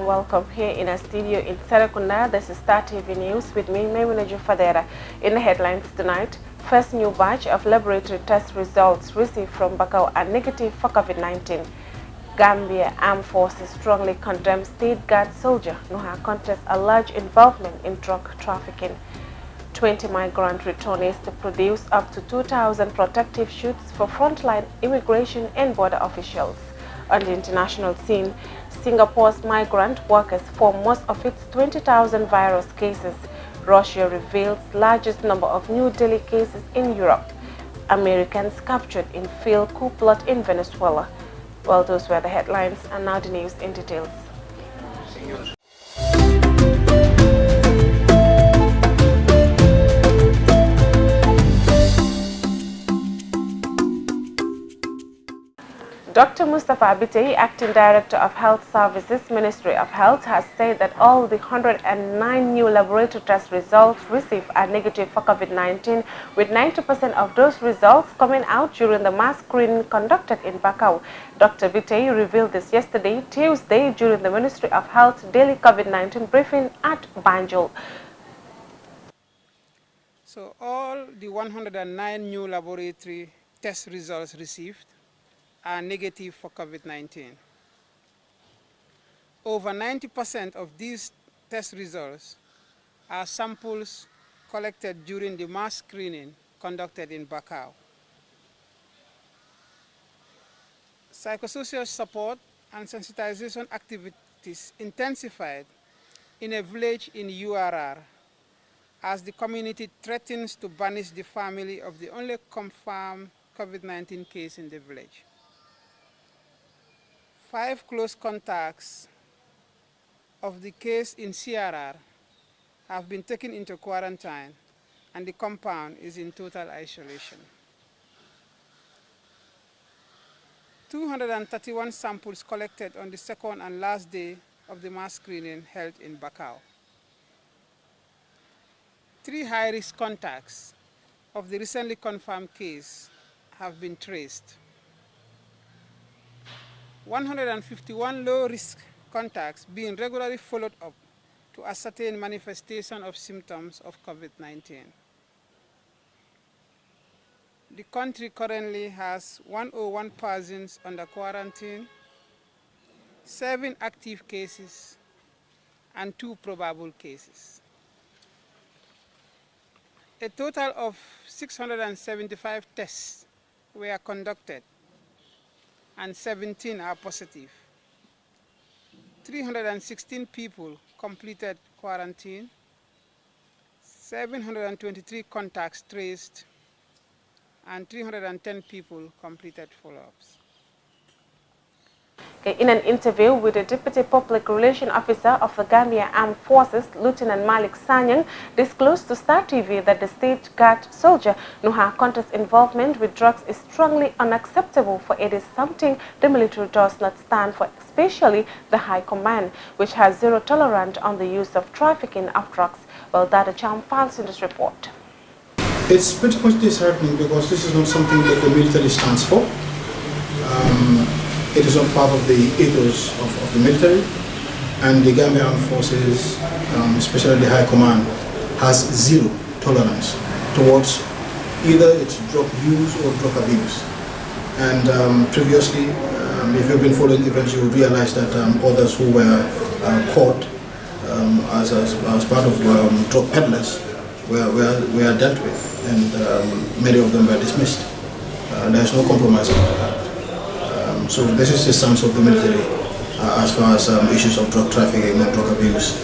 welcome here in our studio in Serekunda. This is Star TV News with me, Maymuna Fadera. In the headlines tonight, first new batch of laboratory test results received from Bakau are negative for COVID-19. Gambia Armed Forces strongly condemn State Guard soldier Nuha contests alleged involvement in drug trafficking. 20 migrant returnees to produce up to 2,000 protective suits for frontline immigration and border officials. On the international scene, Singapore's migrant workers form most of its 20,000 virus cases. Russia reveals largest number of new daily cases in Europe. Americans captured in failed coup plot in Venezuela. Well, those were the headlines, and now the news in details. Dr. Mustafa Bitey, Acting Director of Health Services, Ministry of Health, has said that all the 109 new laboratory test results received are negative for COVID-19, with 90% of those results coming out during the mass screening conducted in Bakau. Dr. Bitey revealed this yesterday, Tuesday, during the Ministry of Health daily COVID-19 briefing at Banjul. So all the 109 new laboratory test results received are negative for COVID-19. Over 90% of these test results are samples collected during the mass screening conducted in Bakau. Psychosocial support and sensitization activities intensified in a village in URR as the community threatens to banish the family of the only confirmed COVID-19 case in the village. 5 close contacts of the case in CRR have been taken into quarantine, and the compound is in total isolation. 231 samples collected on the second and last day of the mass screening held in Bakau. 3 high-risk contacts of the recently confirmed case have been traced. 151 low-risk contacts being regularly followed up to ascertain manifestation of symptoms of COVID-19. The country currently has 101 persons under quarantine, 7 active cases, and 2 probable cases. A total of 675 tests were conducted, and 17 are positive. 316 people completed quarantine, 723 contacts traced, and 310 people completed follow-ups. In an interview with the Deputy Public Relations Officer of the Gambia Armed Forces, Lieutenant Malik Sanyang disclosed to Star TV that the State Guard soldier Nuha Conte's involvement with drugs is strongly unacceptable, for it is something the military does not stand for, especially the High Command, which has zero tolerance on the use of trafficking of drugs. Well, Dada Cham files in this report. It's pretty much disheartening because this is not something that the military stands for. It is not part of the ethos of the military, and the Gambia Armed Forces, especially the High Command, has zero tolerance towards either its drug use or drug abuse. And previously, if you've been following events, you would realize that others who were caught as part of drug peddlers were dealt with, and many of them were dismissed. There's no compromise about that. So this is the stance of the military as far as issues of drug trafficking and drug abuse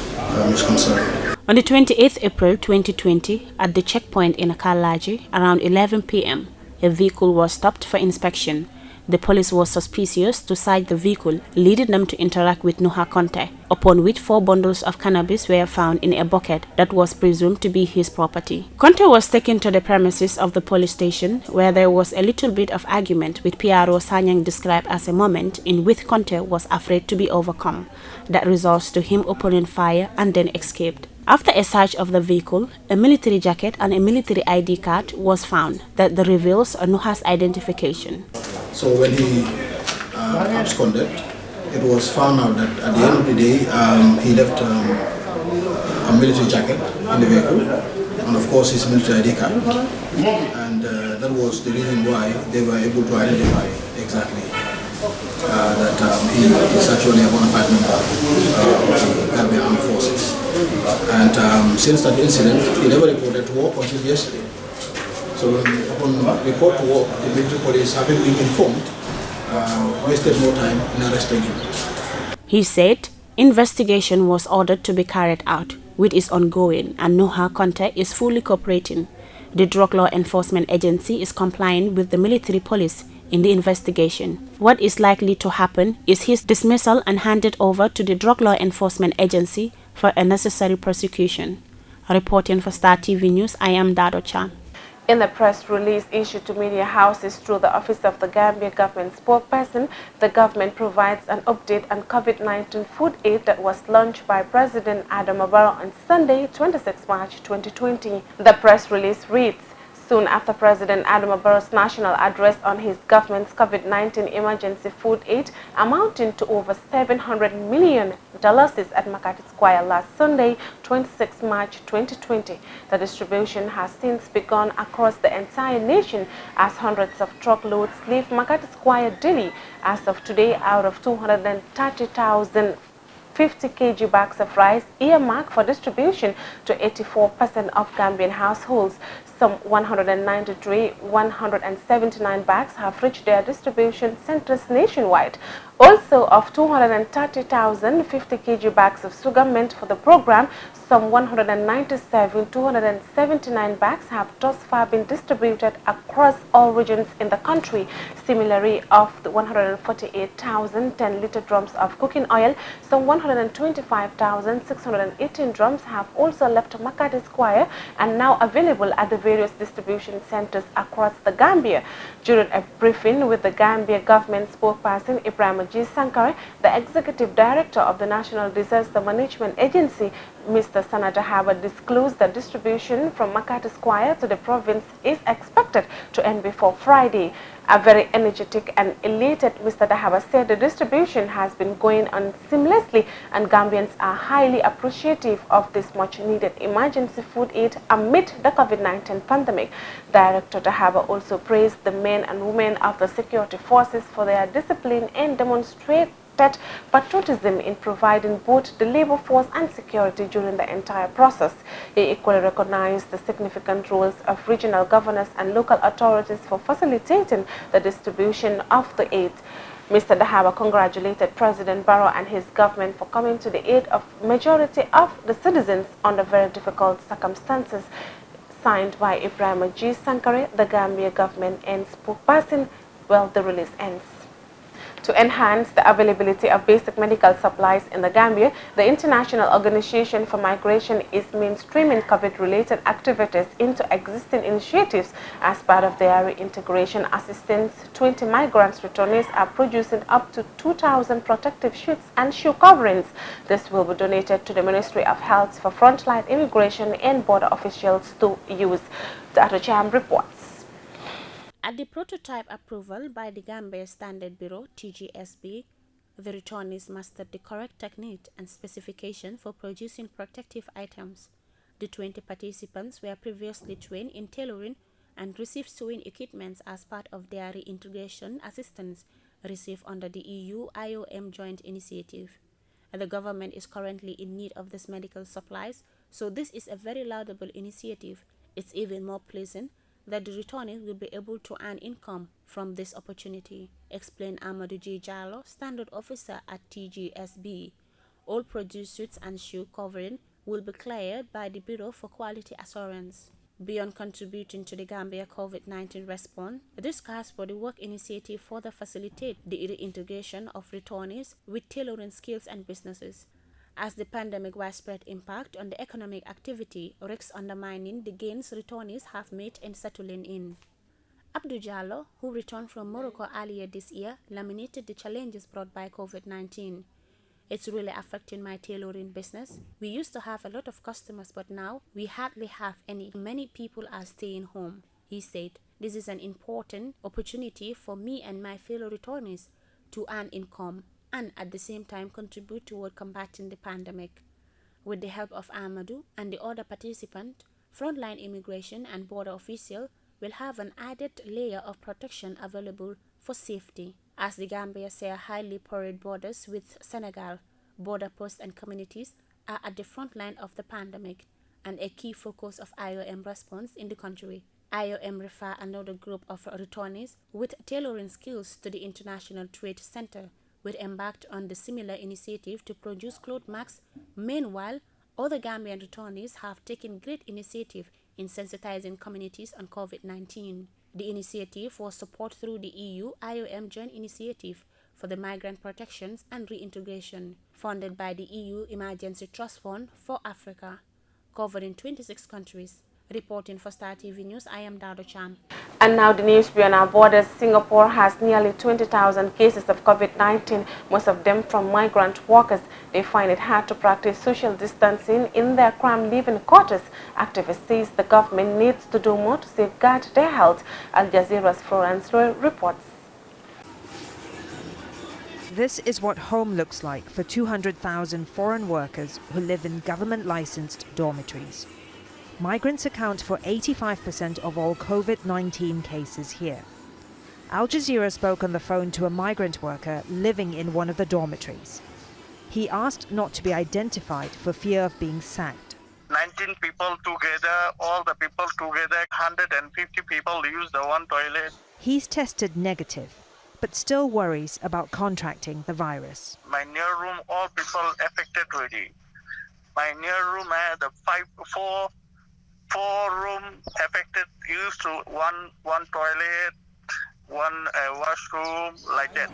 is concerned. On the 28th April 2020, at the checkpoint in Akalaji, around 11 p.m., a vehicle was stopped for inspection. The police was suspicious to sight the vehicle, leading them to interact with Nuha Conte, upon which 4 bundles of cannabis were found in a bucket that was presumed to be his property. Conte was taken to the premises of the police station, where there was a little bit of argument, with PRO Sanyang described as a moment in which Conte was afraid to be overcome, that results to him opening fire and then escaped. After a search of the vehicle, a military jacket and a military ID card was found that reveals Nuha's identification. So when he absconded, it was found out that at the end of the day, he left a military jacket in the vehicle, and of course his military ID card. And that was the reason why they were able to identify exactly that he is actually a bona fide member of the Gambia Armed Forces. And since that incident, he never reported to work until yesterday. So upon report to work, the military police, having been informed, wasted no time in arresting him. He said investigation was ordered to be carried out, which is ongoing, and Noha Conte is fully cooperating. The Drug Law Enforcement Agency is complying with the military police in the investigation. What is likely to happen is his dismissal and handed over to the Drug Law Enforcement Agency for a necessary prosecution. Reporting for Star TV News, I am Dado Chan. In the press release issued to media houses through the Office of the Gambia Government Spokesperson, the government provides an update on COVID-19 food aid that was launched by President Adam Barrow on Sunday, 26 March 2020. The press release reads, soon after President Adam Barrow's national address on his government's COVID-19 emergency food aid amounting to over $700 million at Makati Square last Sunday, 26 March 2020. The distribution has since begun across the entire nation as hundreds of truckloads leave Makati Square daily. As of today, out of 230,000 50 kg bags of rice earmarked for distribution to 84% of Gambian households. Some 179 bags have reached their distribution centers nationwide. Also, of 230,000 50 kg bags of sugar meant for the program, some 279 bags have thus far been distributed across all regions in the country. Similarly, of the 148,000 10-liter drums of cooking oil, some 125,618 drums have also left Makati Square and now available at the various distribution centers across the Gambia. During a briefing with the Gambia government spokesperson Ibrahim G. Sankare, the executive director of the National Disaster Management Agency, Mr. Sanada Haba, disclosed that distribution from Makati Square to the province is expected to end before Friday. A very energetic and elated Mr. Dahaba said the distribution has been going on seamlessly and Gambians are highly appreciative of this much-needed emergency food aid amid the COVID-19 pandemic. Director Dahaba also praised the men and women of the security forces for their discipline and demonstrated patriotism in providing both the labor force and security during the entire process. He equally recognized the significant roles of regional governors and local authorities for facilitating the distribution of the aid. Mr. Dahaba congratulated President Barrow and his government for coming to the aid of majority of the citizens under very difficult circumstances. Signed by Ibrahim G. Sankare, the Gambia government and spokesperson. Well, the release ends. To enhance the availability of basic medical supplies in the Gambia, the International Organization for Migration is mainstreaming COVID-related activities into existing initiatives. As part of their reintegration assistance, 20 migrants returnees are producing up to 2,000 protective sheets and shoe coverings. This will be donated to the Ministry of Health for frontline immigration and border officials to use. Dr. Cham reports. At the prototype approval by the Gambia Standard Bureau (TGSB), the returnees mastered the correct technique and specification for producing protective items. The 20 participants were previously trained in tailoring and received sewing equipment as part of their reintegration assistance received under the EU-IOM joint initiative. The government is currently in need of these medical supplies, so this is a very laudable initiative. It's even more pleasant that the returnees will be able to earn income from this opportunity, explained Amadou G. Jallo, Standard Officer at TGSB. All produced suits and shoe covering will be cleared by the Bureau for Quality Assurance. Beyond contributing to the Gambia COVID-19 response, this calls for the work initiative further facilitate the reintegration of returnees with tailoring skills and businesses, as the pandemic widespread impact on the economic activity risks undermining the gains returnees have made in settling in. Abdou Jallo, who returned from Morocco earlier this year, lamented the challenges brought by COVID-19. It's really affecting my tailoring business. We used to have a lot of customers, but now we hardly have any. Many people are staying home. He said, "This is an important opportunity for me and my fellow returnees to earn income and at the same time contribute toward combating the pandemic. With the help of Amadou and the other participants, frontline immigration and border officials will have an added layer of protection available for safety. As the Gambia share highly porous borders with Senegal, border posts and communities are at the front line of the pandemic and a key focus of IOM response in the country. IOM refer another group of returnees with tailoring skills to the International Trade Center, which embarked on the similar initiative to produce cloth masks. Meanwhile, other Gambian returnees have taken great initiative in sensitizing communities on COVID-19. The initiative was supported through the EU IOM Joint Initiative for the Migrant Protections and Reintegration, funded by the EU Emergency Trust Fund for Africa, covering 26 countries. Reporting for Star TV News, I am Dado Cham. And now the news beyond our borders. Singapore has nearly 20,000 cases of COVID-19, most of them from migrant workers. They find it hard to practice social distancing in their cramped living quarters. Activists say the government needs to do more to safeguard their health. Al Jazeera's Florence Roy reports. This is what home looks like for 200,000 foreign workers who live in government-licensed dormitories. Migrants account for 85% of all COVID-19 cases here. Al Jazeera spoke on the phone to a migrant worker living in one of the dormitories. He asked not to be identified for fear of being sacked. 19 people together, all the people together, 150 people use the one toilet. He's tested negative, but still worries about contracting the virus. My near room, all people affected already. My near room had four room affected, used to one toilet, one washroom, like that.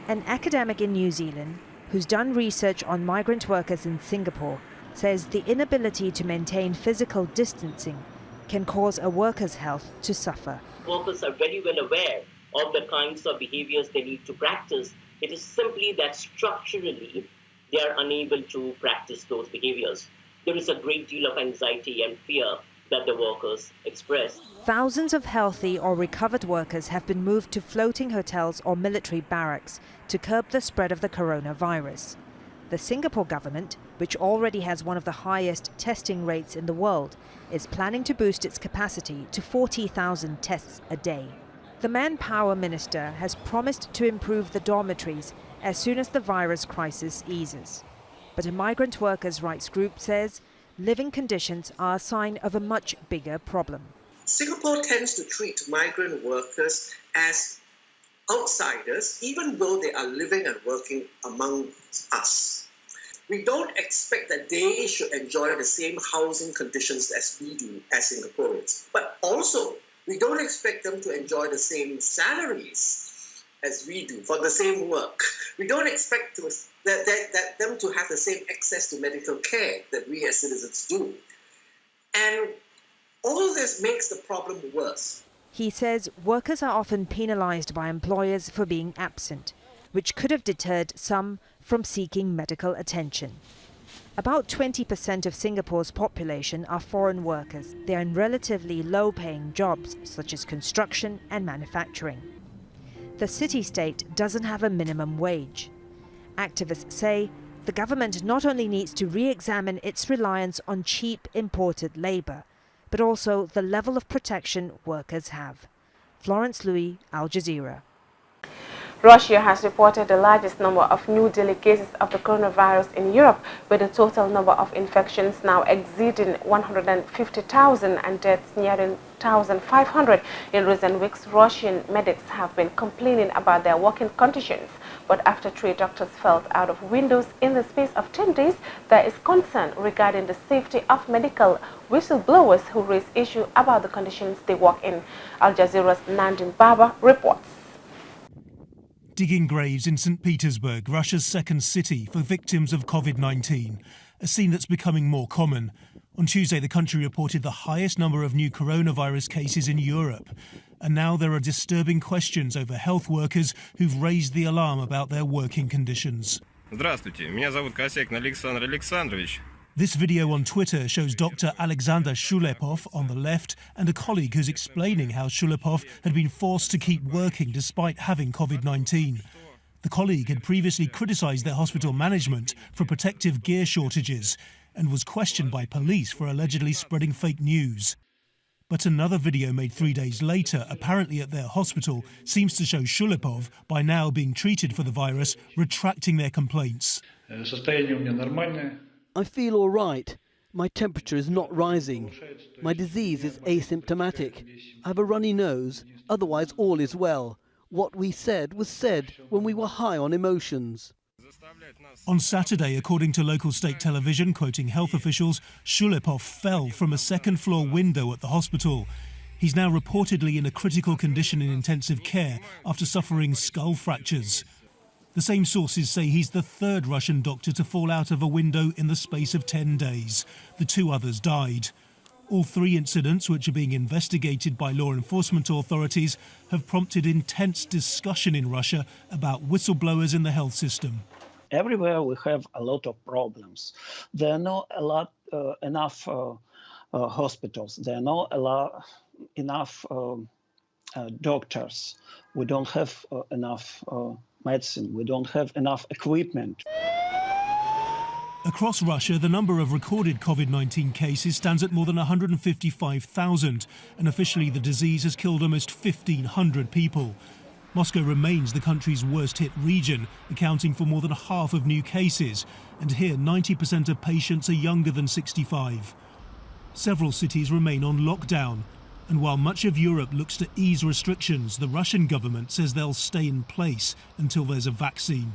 An academic in New Zealand who's done research on migrant workers in Singapore says the inability to maintain physical distancing can cause a worker's health to suffer. Workers are very well aware of the kinds of behaviors they need to practice. It is simply that structurally they are unable to practice those behaviors. There is a great deal of anxiety and fear that the workers express. Thousands of healthy or recovered workers have been moved to floating hotels or military barracks to curb the spread of the coronavirus. The Singapore government, which already has one of the highest testing rates in the world, is planning to boost its capacity to 40,000 tests a day. The Manpower Minister has promised to improve the dormitories as soon as the virus crisis eases. But a migrant workers' rights group says living conditions are a sign of a much bigger problem. Singapore tends to treat migrant workers as outsiders, even though they are living and working among us. We don't expect that they should enjoy the same housing conditions as we do as Singaporeans. But also, we don't expect them to enjoy the same salaries as we do for the same work. We don't expect them to have the same access to medical care that we as citizens do. And all this makes the problem worse. He says workers are often penalised by employers for being absent, which could have deterred some from seeking medical attention. About 20% of Singapore's population are foreign workers. They are in relatively low-paying jobs such as construction and manufacturing. The city-state doesn't have a minimum wage. Activists say the government not only needs to re-examine its reliance on cheap imported labour, but also the level of protection workers have. Florence Louis, Al Jazeera. Russia has reported the largest number of new daily cases of the coronavirus in Europe, with the total number of infections now exceeding 150,000 and deaths nearing 1,500. In recent weeks, Russian medics have been complaining about their working conditions. But after 3 doctors fell out of windows in the space of 10 days, there is concern regarding the safety of medical whistleblowers who raise issues about the conditions they work in. Al Jazeera's Nandin Baba reports. Digging graves in St. Petersburg, Russia's second city, for victims of COVID-19, a scene that's becoming more common. On Tuesday, the country reported the highest number of new coronavirus cases in Europe. And now there are disturbing questions over health workers who've raised the alarm about their working conditions. Здравствуйте, меня зовут Косякин Александр Александрович. This video on Twitter shows Dr. Alexander Shulepov on the left and a colleague who's explaining how Shulepov had been forced to keep working despite having COVID-19. The colleague had previously criticised their hospital management for protective gear shortages and was questioned by police for allegedly spreading fake news. But another video made 3 days later, apparently at their hospital, seems to show Shulipov, by now being treated for the virus, retracting their complaints. I feel all right. My temperature is not rising. My disease is asymptomatic. I have a runny nose, otherwise all is well. What we said was said when we were high on emotions. On Saturday, according to local state television, quoting health officials, Shulipov fell from a second-floor window at the hospital. He's now reportedly in a critical condition in intensive care after suffering skull fractures. The same sources say he's the third Russian doctor to fall out of a window in the space of 10 days. The 2 others died. All 3 incidents, which are being investigated by law enforcement authorities, have prompted intense discussion in Russia about whistleblowers in the health system. Everywhere we have a lot of problems. There are not enough hospitals. There are not enough doctors. We don't have enough medicine. We don't have enough equipment. Across Russia, the number of recorded COVID-19 cases stands at more than 155,000, and officially the disease has killed almost 1,500 people. Moscow remains the country's worst-hit region, accounting for more than half of new cases, and here 90% of patients are younger than 65. Several cities remain on lockdown, and while much of Europe looks to ease restrictions, the Russian government says they'll stay in place until there's a vaccine.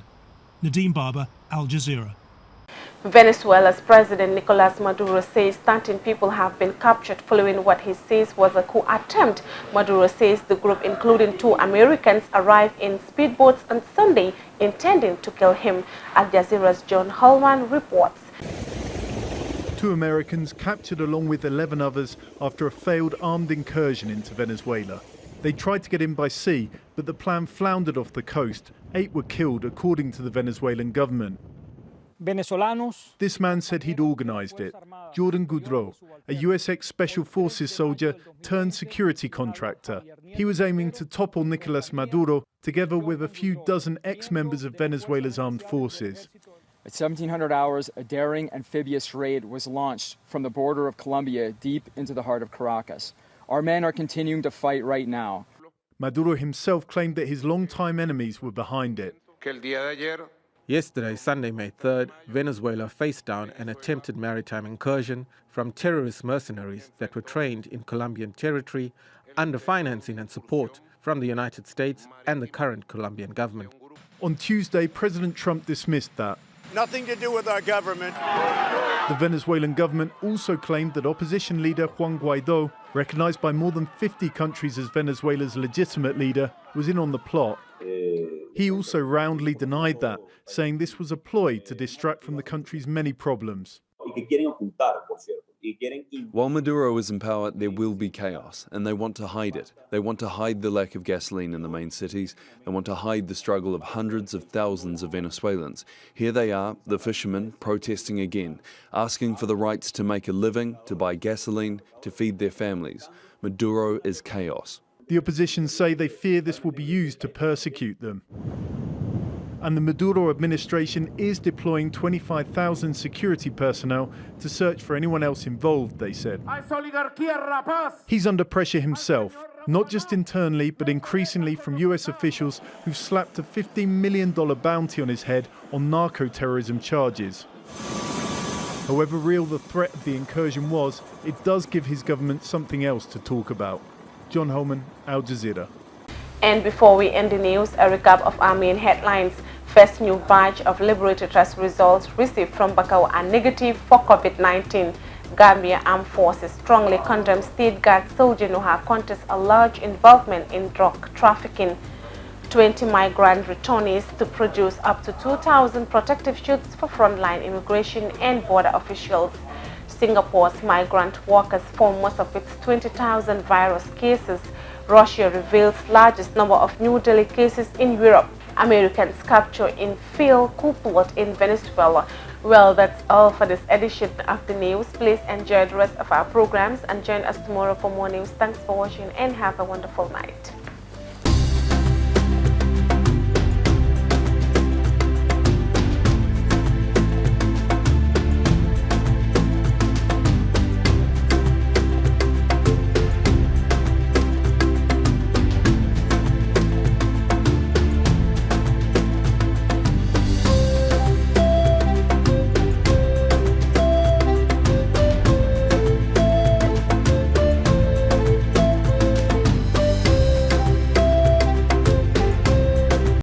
Nadeem Barber, Al Jazeera. Venezuela's President Nicolas Maduro says 13 people have been captured following what he says was a coup attempt. Maduro says the group, including 2 Americans, arrived in speedboats on Sunday intending to kill him. Al Jazeera's John Holman reports. 2 Americans captured along with 11 others after a failed armed incursion into Venezuela. They tried to get in by sea, but the plan floundered off the coast. 8 were killed, according to the Venezuelan government. This man said he'd organised it. Jordan Goudreau, a US ex-Special Forces soldier turned security contractor. He was aiming to topple Nicolas Maduro together with a few dozen ex-members of Venezuela's armed forces. At 1700 hours, a daring amphibious raid was launched from the border of Colombia deep into the heart of Caracas. Our men are continuing to fight right now. Maduro himself claimed that his longtime enemies were behind it. Yesterday, Sunday, May 3rd, Venezuela faced down an attempted maritime incursion from terrorist mercenaries that were trained in Colombian territory under financing and support from the United States and the current Colombian government. On Tuesday, President Trump dismissed that. Nothing to do with our government. The Venezuelan government also claimed that opposition leader Juan Guaidó, recognized by more than 50 countries as Venezuela's legitimate leader, was in on the plot. He also roundly denied that, saying this was a ploy to distract from the country's many problems. While Maduro is in power, there will be chaos, and they want to hide it. They want to hide the lack of gasoline in the main cities. They want to hide the struggle of hundreds of thousands of Venezuelans. Here they are, the fishermen, protesting again, asking for the rights to make a living, to buy gasoline, to feed their families. Maduro is chaos. The opposition say they fear this will be used to persecute them. And the Maduro administration is deploying 25,000 security personnel to search for anyone else involved, they said. He's under pressure himself, not just internally, but increasingly from US officials who've slapped a $15 million bounty on his head on narco-terrorism charges. However real the threat of the incursion was, it does give his government something else to talk about. John Holman, Al Jazeera. And before we end the news, a recap of our main headlines. First new batch of laboratory test results received from Bakau are negative for COVID-19. Gambia Armed Forces strongly condemns State Guard soldier Noha contests a large involvement in drug trafficking. 20 migrant returnees to produce up to 2,000 protective suits for frontline immigration and border officials. Singapore's migrant workers form most of its 20,000 virus cases. Russia reveals largest number of New Delhi cases in Europe. Americans capture in field coup plot in Venezuela. Well, that's all for this edition of the news. Please enjoy the rest of our programs and join us tomorrow for more news. Thanks for watching and have a wonderful night.